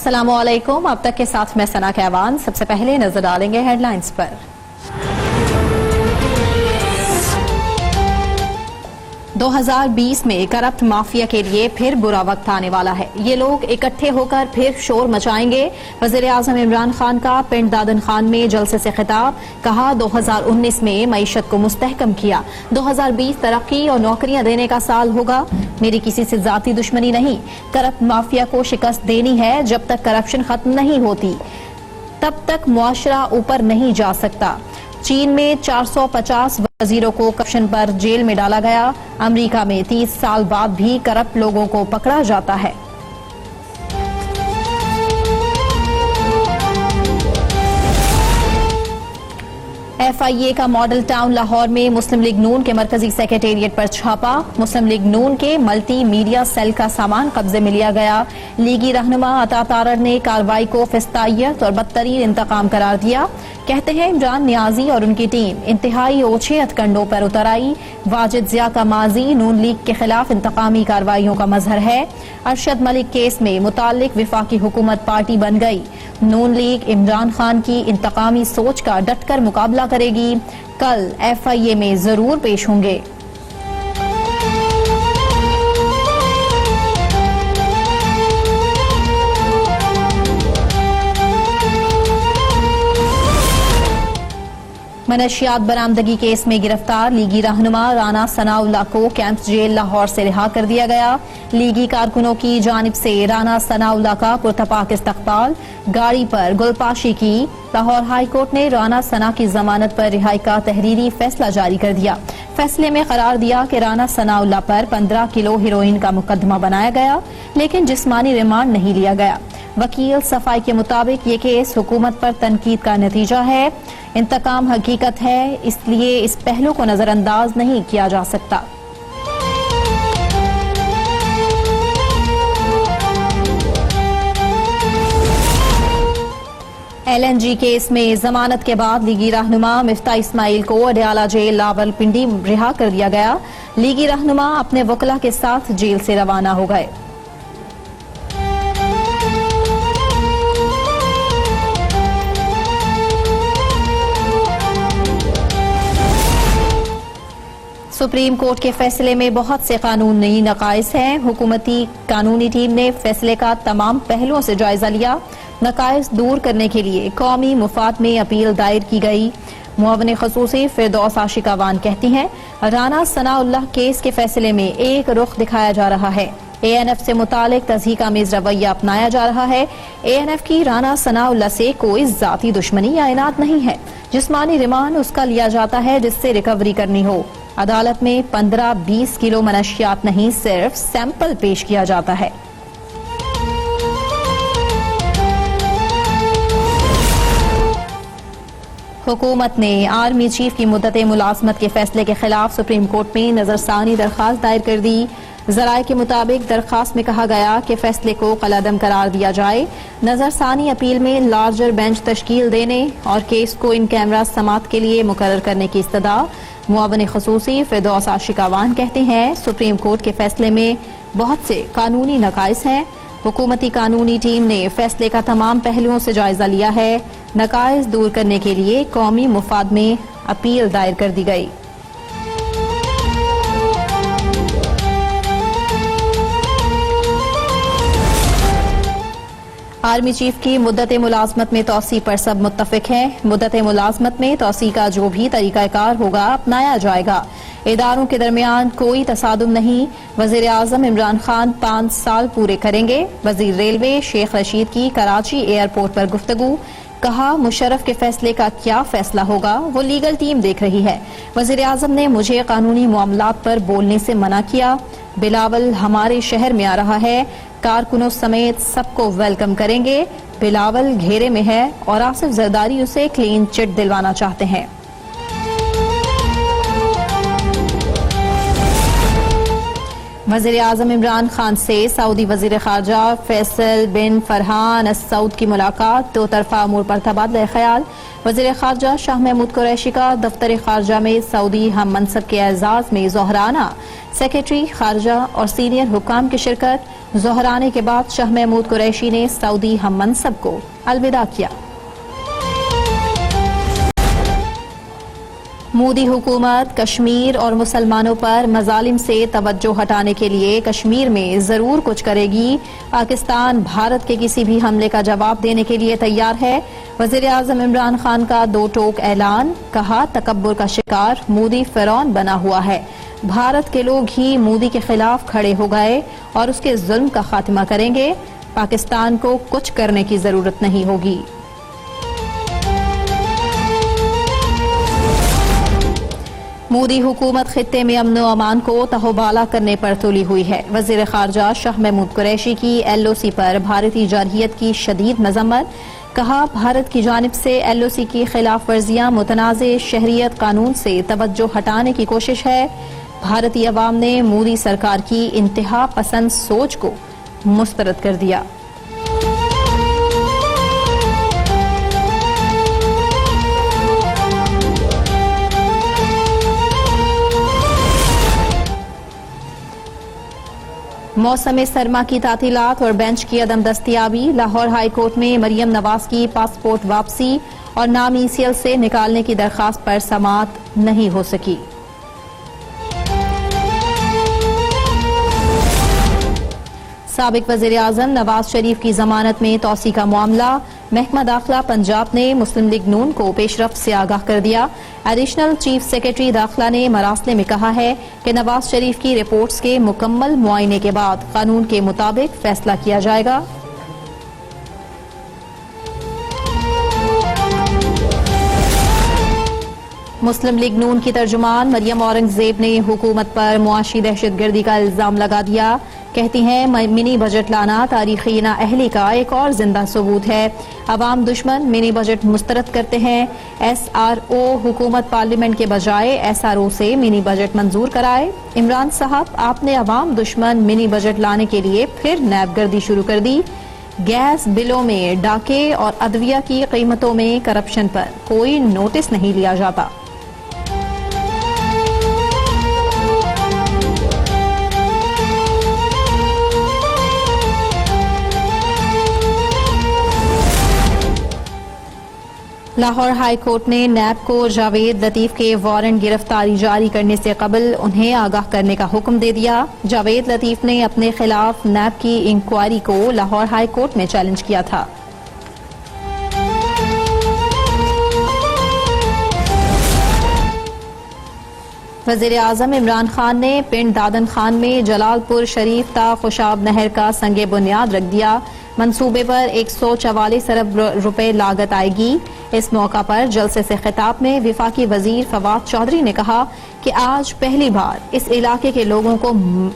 अस्सलामुअलैकुम। अब तक के साथ मैं सना कहवान। सबसे पहले नजर डालेंगे हेडलाइंस पर। 2020 में करप्ट माफिया के लिए फिर बुरा वक्त आने वाला है। ये लोग इकट्ठे होकर फिर शोर मचाएंगे। वज़ीर-ए-आज़म इमरान खान का पिंड दादन खान में जलसे से खिताब। कहा 2019 में मईशत को मुस्तहकम किया, 2020 तरक्की और नौकरियां देने का साल होगा। मेरी किसी से जाती दुश्मनी नहीं, करप्ट माफिया को शिकस्त देनी है। जब तक करप्शन खत्म नहीं होती तब तक मुआशरा ऊपर नहीं जा सकता। चीन में 450 वजीरों को करप्शन पर जेल में डाला गया। अमेरिका में 30 साल बाद भी करप्ट लोगों को पकड़ा जाता है। FIA का मॉडल टाउन लाहौर में मुस्लिम लीग नून के मरकजी सेक्रेटेरिएट पर छापा। मुस्लिम लीग नून के मल्टी मीडिया सेल का सामान कब्जे में लिया गया। लीगी रहनुमा अता तारड़ ने कार्रवाई को फिस्तायत और बदतरीन इंतकाम करार दिया। कहते हैं इमरान नियाजी और उनकी टीम इंतहाई ओछे हथकंडों पर उतर आई। वाजिद जिया का माजी नून लीग के खिलाफ इंतकामी कार्रवाइयों का मजहर है। अरशद मलिक केस में मुतालिक विफाकी हुकूमत पार्टी बन गई। नून लीग इमरान खान की इंतकामी सोच का डटकर मुकाबला करेगी। कल FIA में जरूर पेश होंगे। मनशियात बरामदगी केस में गिरफ्तार लीगी रहनुमा राना सनाउल्लाह को कैंप जेल लाहौर से रिहा कर दिया गया। लीगी कारकुनों की जानिब से राना सनाउल्लाह का पुरतपाक इस्तकबाल, गाड़ी पर गुलपाशी की। लाहौर हाई कोर्ट ने राना सना की जमानत पर रिहाई का तहरीरी फैसला जारी कर दिया। फैसले में करार दिया कि राना सनाउल्लाह पर 15 किलो हेरोइन का मुकदमा बनाया गया, लेकिन जिस्मानी रिमांड नहीं लिया गया। वकील सफाई के मुताबिक ये केस हुकूमत पर तनकीद का नतीजा है। इंतकाम हकीकत है, इसलिए इस पहलू को नजरअंदाज नहीं किया जा सकता। LNG केस में जमानत के बाद लीगी रहनुमा मिफ्ता इस्माइल को अडयाला जेल रावलपिंडी रिहा कर दिया गया। लीगी रहनुमा अपने वकला के साथ जेल से रवाना हो गए। सुप्रीम कोर्ट के फैसले में बहुत से कानूनी नकाइस हैं। हुकूमती कानूनी टीम ने फैसले का तमाम पहलुओं से जायजा लिया। नकाइस दूर करने के लिए कौमी मुफाद में अपील दायर की गई। मुअव्विन खसूसी फिरदौस आशिकावान कहती हैं, राना सनाउल्लाह केस के फैसले में एक रुख दिखाया जा रहा है। ANF से मुतालिक तज़हीक़ामेज़ रवैया अपनाया जा रहा है। ANF की राना सनाउल्लाह से कोई जाती दुश्मनी या इनाद नहीं है। जिस्मानी रिमांड उसका लिया जाता है जिससे रिकवरी करनी हो। अदालत में 15-20 किलो मनशियात नहीं, सिर्फ सैंपल पेश किया जाता है। हुकूमत ने आर्मी चीफ की मुद्दत मुलाजमत के फैसले के खिलाफ सुप्रीम कोर्ट में नजरसानी दरखास्त दायर कर दी। जराये के मुताबिक दरखास्त में कहा गया कि फैसले को कलअदम करार दिया जाए। नजरसानी अपील में लार्जर बेंच तश्कील देने और केस को इन कैमरा समात के लिए मुकर्रर करने की इस्तदा। मुअव्विन खसूसी फिरदौस आशिकावान कहते हैं, सुप्रीम कोर्ट के फैसले में बहुत से कानूनी नकाइस हैं। हुकूमती कानूनी टीम ने फैसले का तमाम पहलुओं से जायजा लिया है। नकाइस दूर करने के लिए कौमी मुफाद में अपील दायर कर दी गई। आर्मी चीफ की मुद्दत मुलाजमत में तौसी पर सब मुत्तफिक हैं। मुद्दत मुलाजमत में तौसी का जो भी तरीकाकार होगा अपनाया जाएगा। इदारों के दरमियान कोई तसादुम नहीं। वज़ीर-ए-आज़म इमरान खान 5 साल पूरे करेंगे। वज़ीर रेलवे शेख रशीद की कराची एयरपोर्ट पर गुफ्तगू। कहा, मुशर्रफ के फैसले का क्या फैसला होगा वो लीगल टीम देख रही है। वज़ीर-ए-आज़म ने मुझे कानूनी मामलात पर बोलने से मना किया। बिलावल हमारे शहर में आ रहा है, कारकुनों समेत सबको वेलकम करेंगे। बिलावल घेरे में है और आसिफ जरदारी उसे क्लीन चिट दिलवाना चाहते हैं। वज़ीर आज़म इमरान खान से सऊदी वज़ीर ख़ारजा फैसल बिन फरहान अस सऊद की मुलाकात, दो तरफा अमूर पर तबादला ख्याल। वज़ीर ख़ारजा शाह महमूद कुरैशी का दफ्तर ख़ारजा में सऊदी हम मनसब के एजाज़ में ज़ोहराना, सेक्रेटरी ख़ारजा और सीनियर हुक्काम की शिरकत। ज़ोहराने के बाद शाह महमूद कुरैशी ने सऊदी हम मनसब को अलविदा किया। मोदी हुकूमत कश्मीर और मुसलमानों पर मजालिम से तवज्जो हटाने के लिए कश्मीर में जरूर कुछ करेगी। पाकिस्तान भारत के किसी भी हमले का जवाब देने के लिए तैयार है। वज़ीर आज़म इमरान खान का दो टोक ऐलान, कहा तकब्बुर का शिकार मोदी फिरौन बना हुआ है। भारत के लोग ही मोदी के खिलाफ खड़े हो गए और उसके जुल्म का खात्मा करेंगे। पाकिस्तान को कुछ करने की जरूरत नहीं होगी। मोदी हुकूमत खित्ते में अमन व अमान को तहोबाला करने पर तुली हुई है। वज़ीर ख़ारजा शाह महमूद कुरैशी की LOC पर भारतीय जारहियत की शदीद मजम्मत, कहा भारत की जानिब से LOC की खिलाफ वर्जियां मुतनाज़े शहरियत कानून से तवज्जो हटाने की कोशिश है। भारतीय अवाम ने मोदी सरकार की इंतहा पसंद सोच को मुस्तरद कर दिया। मौसम सरमा की तातीलात और बेंच की अदम दस्तियाबी। लाहौर हाई कोर्ट में मरियम नवाज की पासपोर्ट वापसी और नाम ECL से निकालने की दरखास्त पर समाअत नहीं हो सकी। साबिक वज़ीर आज़म नवाज शरीफ की जमानत में तौसी का मामला। महकमा दाखिला पंजाब ने मुस्लिम लीग नून को पेशरफ्त से आगाह कर दिया। एडिशनल चीफ सेक्रेटरी दाखिला ने मरासले में कहा है कि नवाज शरीफ की रिपोर्ट्स के मुकम्मल मुआयने के बाद कानून के मुताबिक फैसला किया जाएगा। मुस्लिम लीग नून की तर्जुमान मरियम औरंगजेब ने हुकूमत पर मुआशी दहशतगर्दी का इल्जाम लगा दिया। कहती हैं मिनी बजट लाना तारीखी नाअहली का एक और जिंदा सबूत है। अवाम दुश्मन मिनी बजट मुस्तरद करते हैं। SRO हुकूमत पार्लियामेंट के बजाय SRO से मिनी बजट मंजूर कराए। इमरान साहब, आपने अवाम दुश्मन मिनी बजट लाने के लिए फिर नैबगर्दी शुरू कर दी। गैस बिलों में डाके और अदविया की कीमतों में करप्शन पर कोई नोटिस नहीं लिया जाता। लाहौर हाई कोर्ट ने नैब को जावेद लतीफ के वारंट गिरफ्तारी जारी करने से कबल उन्हें आगाह करने का हुक्म दे दिया। जावेद लतीफ ने अपने खिलाफ नैब की इंक्वायरी को लाहौर हाई कोर्ट में चैलेंज किया था। वज़ीर आज़म इमरान खान ने पिंड दादन खान में जलालपुर शरीफ ता खुशाब नहर का संगे बुनियाद रख दिया। मंसूबे पर 144 अरब रुपए लागत आएगी। इस मौका पर जलसे से खिताब में विफाकी वजीर फवाद चौधरी ने कहा कि आज पहली बार इस इलाके के लोगों को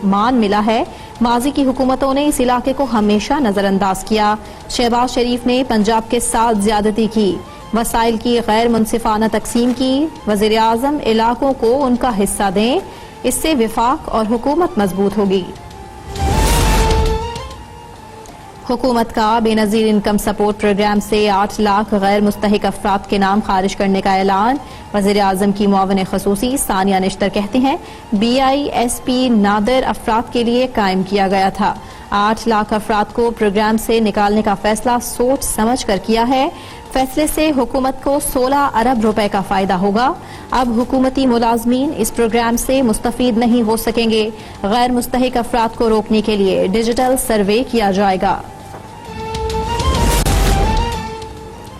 मान मिला है। माजी की हुकूमतों ने इस इलाके को हमेशा नजरअंदाज किया। शहबाज शरीफ ने पंजाब के साथ ज्यादती की, वसाइल की गैर मुनसिफाना तकसीम की। वज़ीर आज़म इलाकों को उनका हिस्सा दें, इससे विफाक और हुकूमत मजबूत होगी। हुकूमत का बेनजीर इनकम सपोर्ट प्रोग्राम से 8 लाख गैर मुस्तहिक अफराद के नाम खारिज करने का ऐलान। वज़ीर आज़म की मुआविन खसूसी सानिया निश्तर कहती हैं BISP नादिर अफराद के लिए कायम किया गया था। 8 लाख अफराद को प्रोग्राम से निकालने का फैसला सोच समझ कर किया है। फैसले से हुकूमत को 16 अरब रुपए का फायदा होगा। अब हुकूमती मुलाजमीन इस प्रोग्राम से मुस्तफीद नहीं हो सकेंगे। गैर मुस्तहिक अफराद को रोकने के लिए डिजिटल सर्वे किया जाएगा।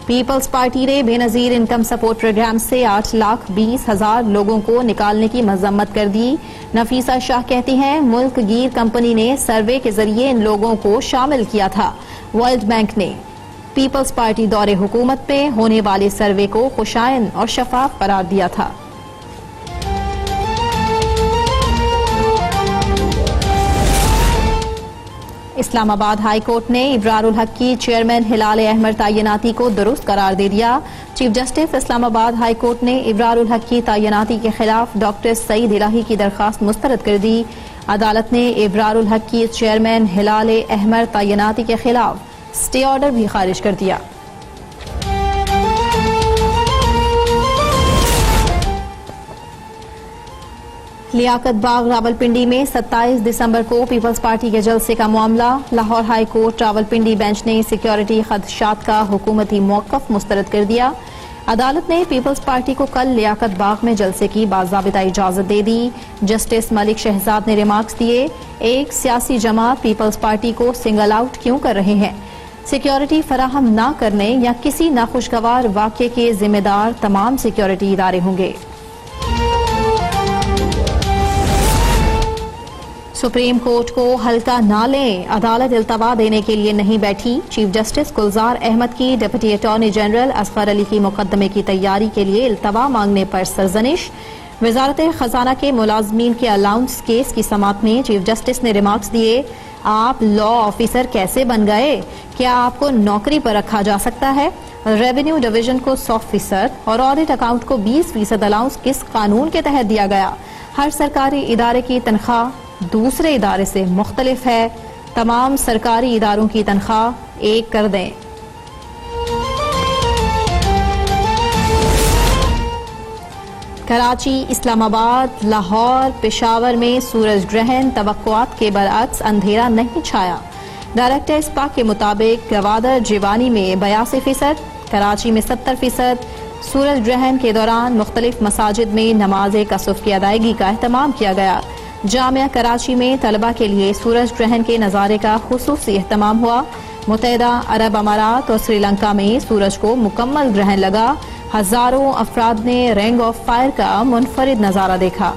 पीपल्स पार्टी ने बेनजीर इनकम सपोर्ट प्रोग्राम से 8,20,000 लोगों को निकालने की मजम्मत कर दी। नफीसा शाह कहती हैं मुल्क गिर कंपनी ने सर्वे के जरिए इन लोगों को शामिल किया था। वर्ल्ड बैंक ने पीपल्स पार्टी दौरे हुकूमत में होने वाले सर्वे को खुशाइन और शफाफ करार दिया था। इस्लामाबाद हाई कोर्ट ने इब्रारुल हक की चेयरमैन हिलाल अहमद तैनाती को दुरुस्त करार दे दिया। Chief justice Islamabad high court ने इब्रारुल हक की तैनाती के खिलाफ डॉक्टर सईद इलाही की दरखास्त मुस्तरद कर दी। अदालत ने इब्रारुल हक की चेयरमैन हिलाल अहमर तैनाती के खिलाफ स्टे ऑर्डर भी खारिज कर दिया। लियाकत बाग रावलपिंडी में 27 दिसंबर को पीपल्स पार्टी के जलसे का मामला। Lahore high court Rawalpindi bench ने सिक्योरिटी खदशात का हुकूमती मौक़िफ़ मुस्तरद कर दिया। अदालत ने पीपल्स पार्टी को कल लियाकत बाग में जलसे की बाज़ाबिता इजाजत दे दी। जस्टिस मलिक शहजाद ने रिमार्क्स दिए, एक सियासी जमात पीपल्स पार्टी को सिंगल आउट क्यों कर रहे हैं? सिक्योरिटी फराहम न करने या किसी नाखुशगवार वाक़े के जिम्मेदार तमाम सिक्योरिटी इदारे होंगे। सुप्रीम कोर्ट को हल्का ना लें, अदालत इल्तवा देने के लिए नहीं बैठी। चीफ जस्टिस गुलजार अहमद की deputy attorney general Asghar Ali की मुकदमे की तैयारी के लिए इल्तवा मांगने पर सरजनिश। वजारत खजाना के मुलाजमीन के अलाउंस केस की समाअत में चीफ जस्टिस ने रिमार्क्स दिए, आप लॉ ऑफिसर कैसे बन गए? क्या आपको नौकरी पर रखा जा सकता है? रेवेन्यू डिवीजन को 100% और ऑडिट अकाउंट को 20% अलाउंस किस कानून के तहत दिया गया? हर सरकारी इदारे की तनख्वाह दूसरे इदारे से मुख्तलिफ है। तमाम सरकारी इदारों की तनख्वाह एक कर दें। कराची, इस्लामाबाद, लाहौर, पेशावर में सूरज ग्रहण तवक्कुआत के बरअक्स अंधेरा नहीं छाया। डायरेक्टर इस्पाक के मुताबिक गवादर जिवानी में 82%, कराची में 70%। सूरज ग्रहण के दौरान मुख्तलिफ मसाजिद में नमाज कसुफ की अदायगी का एहतमाम किया गया। जामिया कराची में तलबा के लिए सूरज ग्रहण के नज़ारे का खुसूसी एहतमाम हुआ। मुत्तहिदा अरब अमारात और श्रीलंका में सूरज को मुकम्मल ग्रहण लगा। हजारों अफराद ने रिंग ऑफ फायर का मुनफरिद नज़ारा देखा।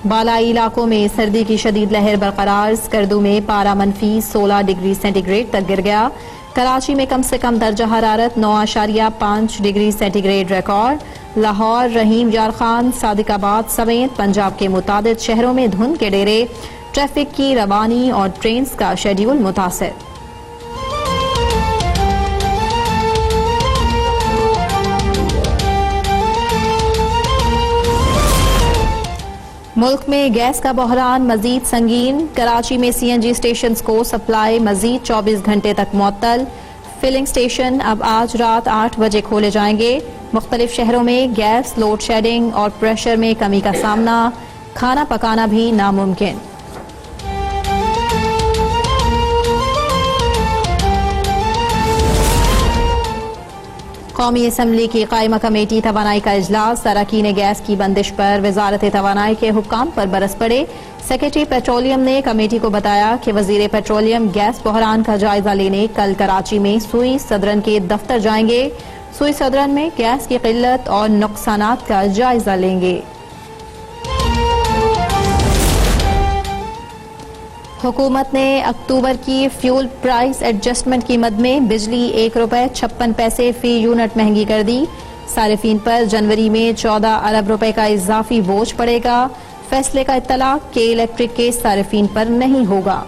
बालाई इलाकों में सर्दी की शदीद लहर बरकरार। स्कर्दू में पारा -16 डिग्री सेंटीग्रेड तक गिर गया। कराची में कम से कम दर्जा हरारत 9.5 डिग्री सेंटीग्रेड रिकॉर्ड। लाहौर, रहीम यार खान, सादिकाबाद समेत पंजाब के मुतादिद शहरों में धुंध के डेरे। ट्रैफिक की रवानी और ट्रेन का शेड्यूल मुतासिर। मुल्क में गैस का बहरान मजीद संगीन। कराची में सीएनजी स्टेशन को सप्लाई मजीद 24 घंटे तक मुअत्तल। फिलिंग स्टेशन अब आज रात 8 बजे खोले जाएंगे। मुख्तलिफ शहरों में गैस लोड शेडिंग और प्रेशर में कमी का सामना। खाना पकाना भी नामुमकिन। कौमी असम्बली की कायमा कमेटी तवानाई का इजलास। अरकान गैस की बंदिश पर वजारत तवानाई के हुक्काम पर बरस पड़े। सेक्रेटरी पेट्रोलियम ने कमेटी को बताया कि वजीर पेट्रोलियम गैस बहरान का जायजा लेने कल कराची में सुई सदरन के दफ्तर जाएंगे। सुई सदरन में गैस की किल्लत और नुकसानात का जायजा लेंगे। हुकूमत ने अक्टूबर की फ्यूल प्राइस एडजस्टमेंट कीमत में बिजली ₹1.56 फी यूनिट महंगी कर दी। सारिफीन पर जनवरी में 14 अरब रुपए का इजाफी बोझ पड़ेगा। फैसले का इत्तलाक के इलेक्ट्रिक के सारिफीन पर नहीं होगा।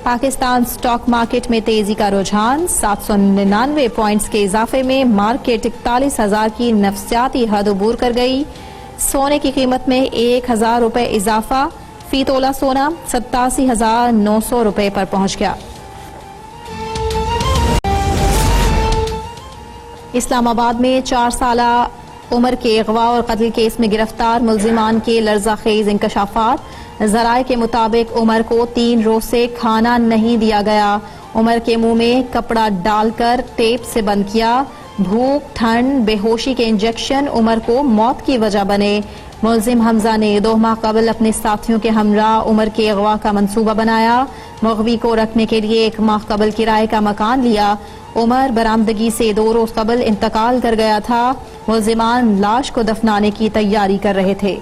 पाकिस्तान स्टॉक मार्केट में तेजी का रुझान। 799 पॉइंट्स के इजाफे में मार्केट 41,000 की नफसियाती हद अबूर कर गई। सोने की कीमत में 1,000 रुपए इजाफा। फी तोला सोना 87,900 रुपए पर पहुंच गया। इस्लामाबाद में 4 साला उम्र के अगवा और कत्ल केस में गिरफ्तार मुलजिमान के लर्जाखेज इंकशाफात। जराए के मुताबिक उमर को 3 रोज से खाना नहीं दिया गया। उमर के मुंह में कपड़ा डालकर टेप से बंद किया। भूख, ठंड, बेहोशी के इंजेक्शन उमर को मौत की वजह बने। मुलजिम हमजा ने 2 माह कबल अपने साथियों के हमरा उमर के अगवा का मंसूबा बनाया। मुग़वी को रखने के लिए 1 माह कबल किराए का मकान लिया। उमर बरामदगी से 2 रोज कबल इंतकाल कर गया था। मुलजिमान लाश को दफनाने की तैयारी कर रहे थे।